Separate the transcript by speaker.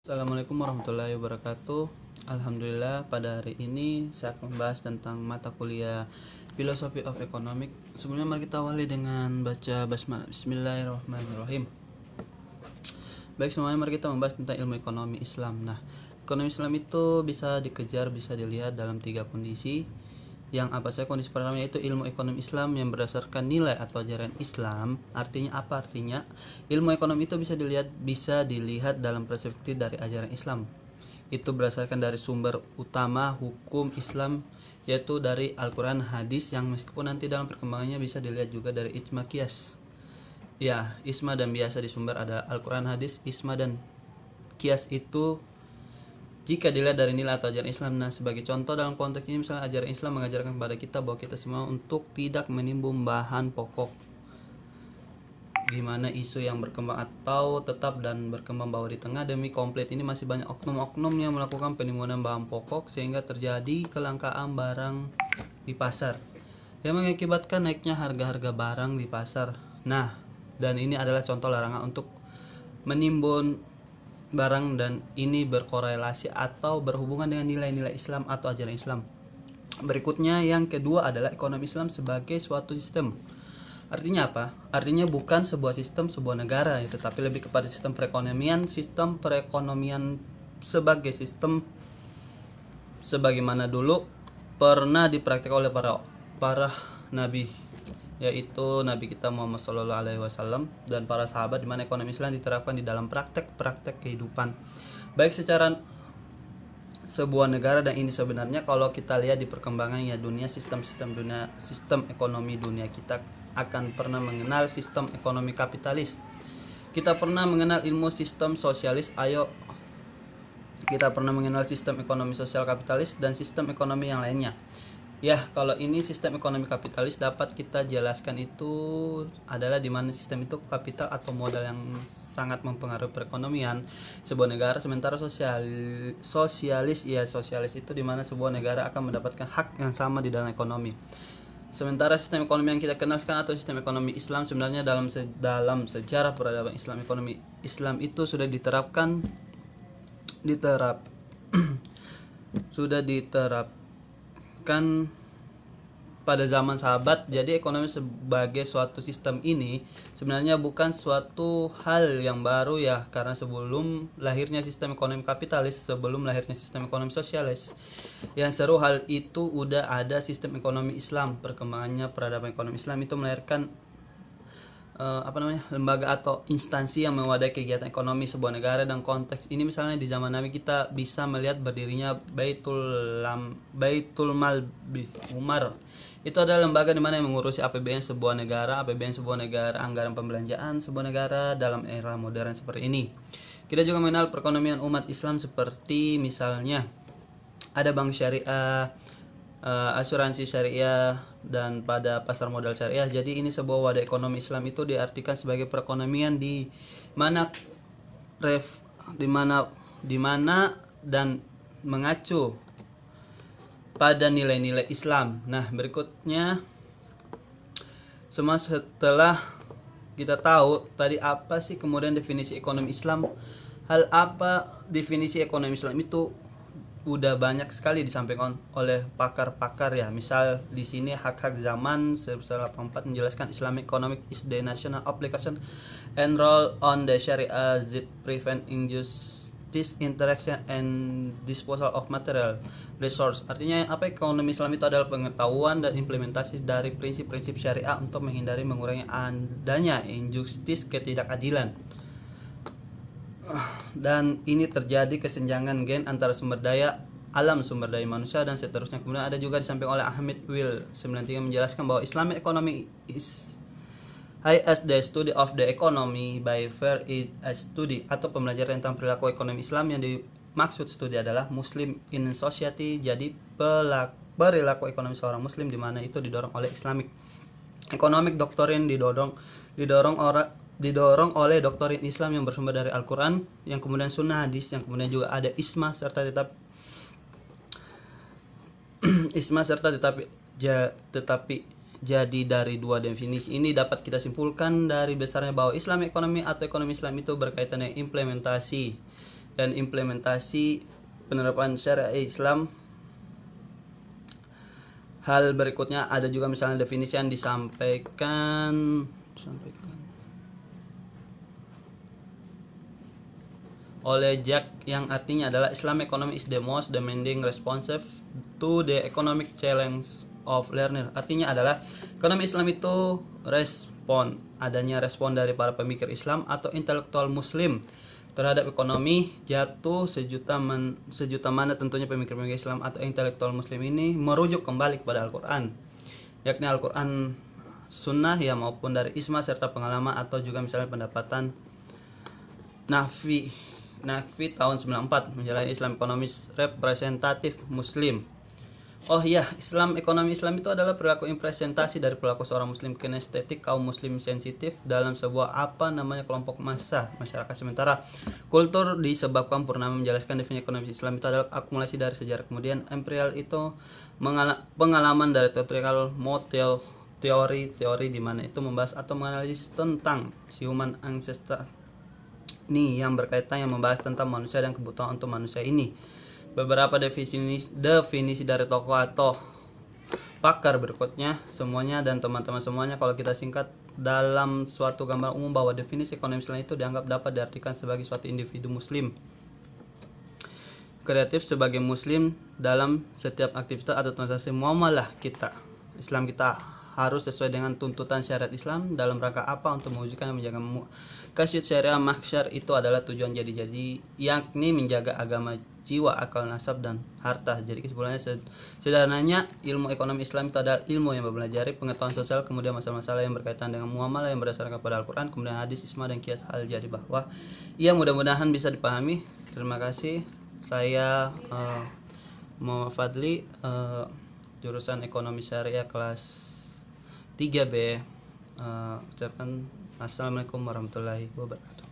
Speaker 1: Assalamualaikum warahmatullahi wabarakatuh. Alhamdulillah, pada hari ini saya akan membahas tentang mata kuliah Philosophy of Economic. Sebelumnya mari kita awali dengan baca basmalah. Bismillahirrahmanirrahim. Baik semuanya, mari kita membahas tentang ilmu ekonomi Islam. Nah, ekonomi Islam itu bisa dikejar, bisa dilihat dalam 3 kondisi. Yang apa saja? Kondisi pertama yaitu ilmu ekonomi Islam yang berdasarkan nilai atau ajaran Islam. Artinya apa? Artinya ilmu ekonomi itu bisa dilihat dalam perspektif dari ajaran Islam. Itu berdasarkan dari sumber utama hukum Islam, yaitu dari Al-Quran, hadis, yang meskipun nanti dalam perkembangannya bisa dilihat juga dari ijma qiyas. Ya, ijma dan biasa di sumber ada Al-Quran, hadis, ijma dan qiyas itu jika dilihat dari nilai atau ajaran Islam. Nah, sebagai contoh dalam konteks ini, misalnya ajaran Islam mengajarkan kepada kita bahwa kita semua untuk tidak menimbun bahan pokok. Gimana isu yang berkembang atau tetap dan berkembang bahwa di tengah demi komplit ini masih banyak oknum-oknum yang melakukan penimbunan bahan pokok sehingga terjadi kelangkaan barang di pasar yang mengakibatkan naiknya harga-harga barang di pasar. Nah, dan ini adalah contoh larangan untuk menimbun barang, dan ini berkorelasi atau berhubungan dengan nilai-nilai Islam atau ajaran Islam. Berikutnya yang kedua adalah ekonomi Islam sebagai suatu sistem. Artinya apa? Artinya bukan sebuah sistem, sebuah negara, tetapi lebih kepada sistem perekonomian sebagai sistem sebagaimana dulu pernah dipraktikkan oleh para nabi, yaitu Nabi kita Muhammad SAW dan para sahabat, di mana ekonomi Islam diterapkan di dalam praktek-praktek kehidupan baik secara sebuah negara. Dan ini sebenarnya kalau kita lihat di perkembangannya dunia, sistem ekonomi dunia, kita akan pernah mengenal sistem ekonomi kapitalis, kita pernah mengenal ilmu sistem sosialis. Ayo kita pernah mengenal sistem ekonomi sosial kapitalis dan sistem ekonomi yang lainnya. Ya, kalau ini sistem ekonomi kapitalis dapat kita jelaskan itu adalah di mana sistem itu kapital atau modal yang sangat mempengaruhi perekonomian sebuah negara. Sementara sosialis itu di mana sebuah negara akan mendapatkan hak yang sama di dalam ekonomi. Sementara sistem ekonomi yang kita kenal sekarang atau sistem ekonomi Islam, sebenarnya dalam sejarah peradaban Islam, ekonomi Islam itu sudah diterapkan pada zaman sahabat. Jadi ekonomi sebagai suatu sistem ini sebenarnya bukan suatu hal yang baru ya, karena sebelum lahirnya sistem ekonomi kapitalis, sebelum lahirnya sistem ekonomi sosialis, yang seru hal itu udah ada sistem ekonomi Islam. Perkembangannya peradaban ekonomi Islam itu melahirkan lembaga atau instansi yang mewadahi kegiatan ekonomi sebuah negara. Dan konteks ini misalnya di zaman Nabi kita bisa melihat berdirinya Baitul Mal Umar. Itu adalah lembaga di mana yang mengurusi APBN sebuah negara, anggaran pembelanjaan sebuah negara dalam era modern seperti ini. Kita juga mengenal perekonomian umat Islam seperti misalnya ada bank syariah, asuransi syariah, dan pada pasar modal syariah. Jadi ini sebuah wadah ekonomi Islam itu diartikan sebagai perekonomian di mana dan mengacu pada nilai-nilai Islam. Nah, berikutnya semua setelah kita tahu tadi apa sih kemudian definisi ekonomi Islam, hal apa definisi ekonomi Islam itu udah banyak sekali disampaikan oleh pakar-pakar ya. Misal di sini Hak Zaman 1984 menjelaskan Islamic economic is the national application and role on the Sharia that prevent injustice, interaction and disposal of material resource. Artinya apa? Ekonomi Islam itu adalah pengetahuan dan implementasi dari prinsip-prinsip syariah untuk menghindari mengurangi adanya injustice, ketidakadilan. Dan ini terjadi kesenjangan gen antara sumber daya alam, sumber daya manusia, dan seterusnya. Kemudian ada juga disampaikan oleh Ahmed Will 93 menjelaskan bahwa Islamic economy is as the study of the economy by fair is a study, atau pembelajaran tentang perilaku ekonomi Islam. Yang dimaksud studi adalah Muslim in society, jadi perilaku ekonomi seorang muslim di mana itu didorong oleh Islamic economic doctrine, didorong oleh doktrin Islam yang bersumber dari Al-Quran, yang kemudian sunnah hadis, yang kemudian juga ada isma serta tetapi jadi dari dua definisi ini dapat kita simpulkan dari besarnya bahwa Islam ekonomi atau ekonomi Islam itu berkaitan dengan implementasi dan implementasi penerapan syariat Islam. Hal berikutnya ada juga misalnya definisi yang disampaikan oleh Jack, yang artinya adalah Islam economy is the most demanding responsive to the economic challenge of learner. Artinya adalah ekonomi Islam itu adanya respon dari para pemikir Islam atau intelektual muslim terhadap ekonomi jatuh sejuta mana tentunya pemikir-pemikir Islam atau intelektual muslim ini merujuk kembali kepada Al-Quran, yakni Al-Quran, Sunnah ya, maupun dari Ijma serta pengalaman atau juga misalnya pendapatan Naqvi tahun 94 menjalani Islam ekonomis representatif muslim. Oh iya, Islam ekonomi Islam itu adalah perilaku representasi dari perilaku seorang muslim kinestetik kaum muslim sensitif dalam sebuah kelompok massa masyarakat. Sementara kultur disebabkan Purnama menjelaskan definisi ekonomi Islam itu adalah akumulasi dari sejarah, kemudian imperial itu pengalaman dari teorical teori di mana itu membahas atau menganalisis tentang human ancestor ini yang berkaitan yang membahas tentang manusia dan kebutuhan untuk manusia ini. Beberapa definisi dari tokoh atau pakar berikutnya semuanya dan teman-teman semuanya, kalau kita singkat dalam suatu gambar umum bahwa definisi ekonomi Islam itu dianggap dapat diartikan sebagai suatu individu muslim kreatif sebagai muslim dalam setiap aktivitas atau transaksi muamalah Islam kita harus sesuai dengan tuntutan syariat Islam dalam rangka apa? Untuk mewujudkan dan menjaga kasyid syariah mahsyar itu adalah tujuan jadi yakni menjaga agama, jiwa, akal, nasab, dan harta. Jadi kesimpulannya sederhananya ilmu ekonomi Islam itu adalah ilmu yang mempelajari pengetahuan sosial, kemudian masalah-masalah yang berkaitan dengan muamalah yang berdasarkan pada Al-Quran, kemudian hadis, ijma, dan qiyas hal. Jadi bahwa mudah-mudahan bisa dipahami. Terima kasih. Saya Muhammad Fadli, jurusan ekonomi syariah kelas 3B. Ucapkan assalamualaikum warahmatullahi wabarakatuh.